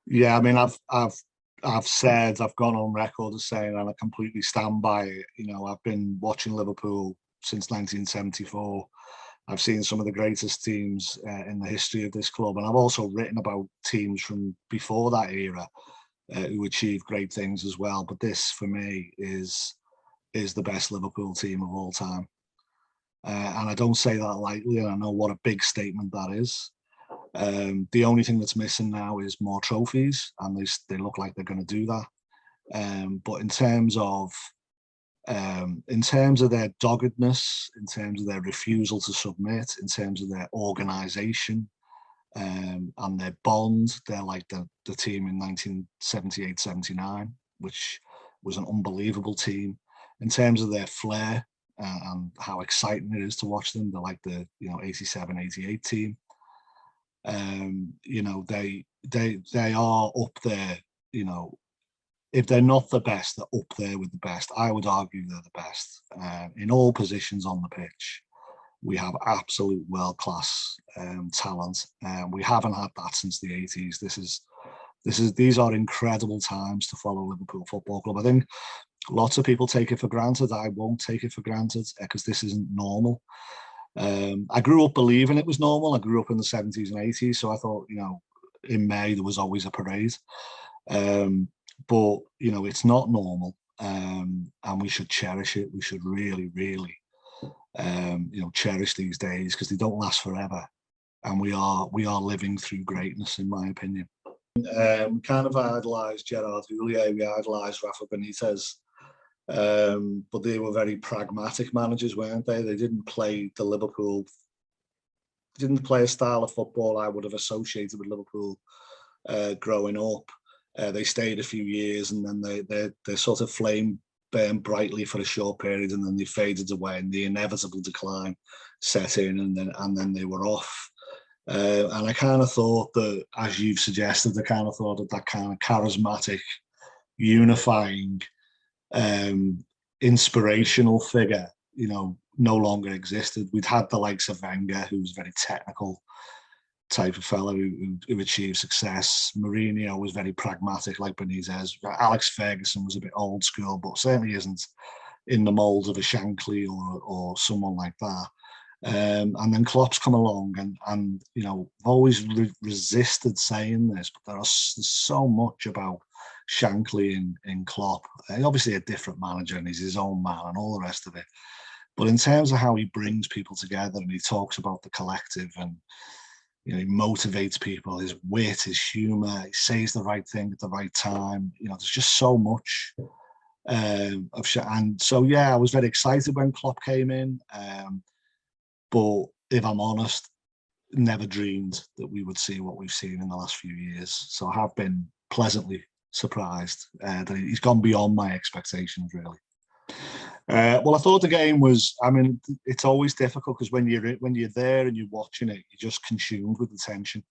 Yeah, I mean, I've gone on record as saying, and I completely stand by it. I've been watching Liverpool since 1974. I've seen some of the greatest teams in the history of this club, and I've also written about teams from before that era who achieved great things as well. But this, for me, is the best Liverpool team of all time, and I don't say that lightly. And I know what a big statement that is. The only thing that's missing now is more trophies, and they look like they're going to do that. But in terms of their doggedness, in terms of their refusal to submit, in terms of their organisation and their bond, they're like the team in 1978-79, which was an unbelievable team. In terms of their flair and how exciting it is to watch them, they're like the 87-88 team. They are up there. If they're not the best, they're up there with the best. I would argue they're the best in all positions on the pitch. We have absolute world-class talent. We haven't had that since the 80s. These are incredible times to follow Liverpool Football Club. I think lots of people take it for granted. I won't take it for granted because this isn't normal. I grew up believing it was normal. I grew up in the 70s and 80s, so I thought, in May there was always a parade. But it's not normal, and we should cherish it. We should really, really, cherish these days because they don't last forever, and we are living through greatness, in my opinion. Kind of idolised Gerard Houllier. We idolised Rafa Benitez. But they were very pragmatic managers, weren't they? They didn't play a style of football I would have associated with Liverpool growing up. They stayed a few years, and then their sort of flame burned brightly for a short period, and then they faded away, and the inevitable decline set in, and then they were off. And I kind of thought that, as you've suggested, that kind of charismatic, unifying, inspirational figure, no longer existed. We'd had the likes of Wenger, who was a very technical type of fellow who achieved success. Mourinho was very pragmatic, like Benitez. Alex Ferguson was a bit old school, but certainly isn't in the mould of a Shankly or someone like that. And then Klopp's come along, and I've always resisted saying this, but there's so much about Shankly in Klopp. Obviously a different manager, and he's his own man and all the rest of it. But in terms of how he brings people together, and he talks about the collective, and he motivates people, his wit, his humour, he says the right thing at the right time. There's just so much and so I was very excited when Klopp came in. But if I'm honest, never dreamed that we would see what we've seen in the last few years. So I have been pleasantly surprised that he's gone beyond my expectations, really. Well, I thought the game was, it's always difficult because when you're there and you're watching it, you're just consumed with the tension.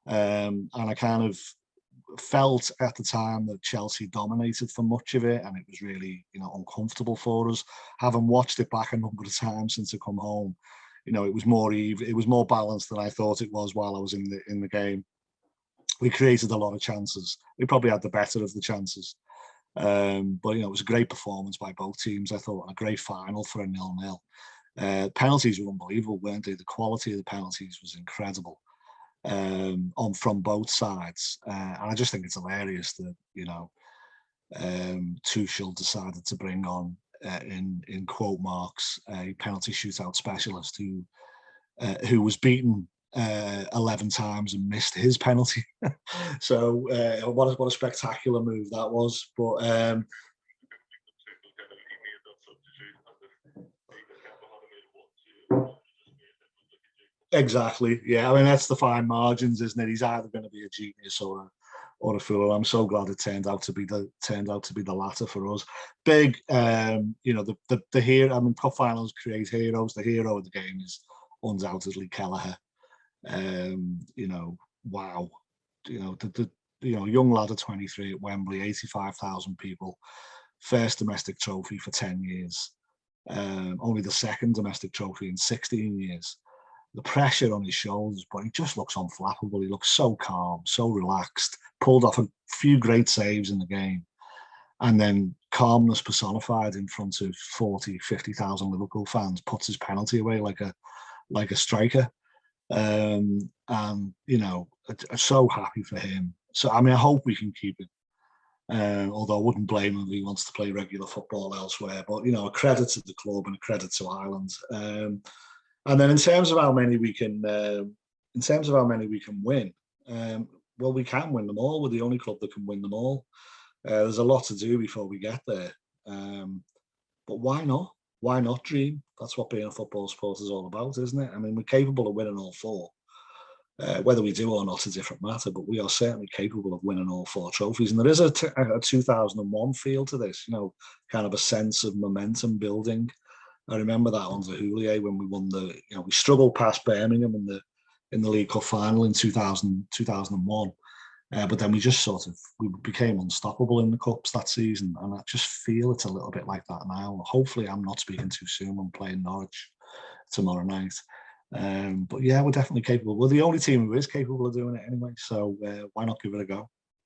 And I kind of felt at the time that Chelsea dominated for much of it, and it was really, uncomfortable for us. Having watched it back a number of times since I come home, it was more even, it was more balanced than I thought it was while I was in the game. We created a lot of chances. We probably had the better of the chances. But it was a great performance by both teams, I thought, and a great final for a 0-0. Penalties were unbelievable, weren't they? The quality of the penalties was incredible from both sides. And I just think it's hilarious that, Tuchel decided to bring on, in quote marks, a penalty shootout specialist who was beaten 11 times and missed his penalty. So what a spectacular move that was. But exactly, yeah. That's the fine margins, isn't it? He's either going to be a genius or a fool. I'm so glad it turned out to be the latter for us. Big, the hero. Cup finals create heroes. The hero of the game is undoubtedly Kelleher. Wow. The young lad at 23 at Wembley, 85,000 people, first domestic trophy for 10 years. Only the second domestic trophy in 16 years. the pressure on his shoulders, but he just looks unflappable. He looks so calm, so relaxed, pulled off a few great saves in the game. And then calmness personified in front of 40, 50,000 Liverpool fans, puts his penalty away like a striker. And, you know, I'm so happy for him. So, I mean, I hope we can keep it. Although I wouldn't blame him if he wants to play regular football elsewhere. But, you know, a credit to the club and a credit to Ireland. And then in terms of how many we can, win, well, we can win them all. We're the only club that can win them all. There's a lot to do before we get there. But why not? Why not dream? That's what being a football supporter is all about, isn't it? I mean, we're capable of winning all four. Whether we do or not is a different matter, but we are certainly capable of winning all four trophies. And there is a 2001 feel to this, you know, kind of a sense of momentum building. I remember that under Houllier when we won we struggled past Birmingham in the League Cup final in 2001. But then we became unstoppable in the Cups that season. And I just feel it's a little bit like that now. Hopefully I'm not speaking too soon when playing Norwich tomorrow night. But yeah, we're definitely capable. We're the only team who is capable of doing it anyway. So why not give it a go?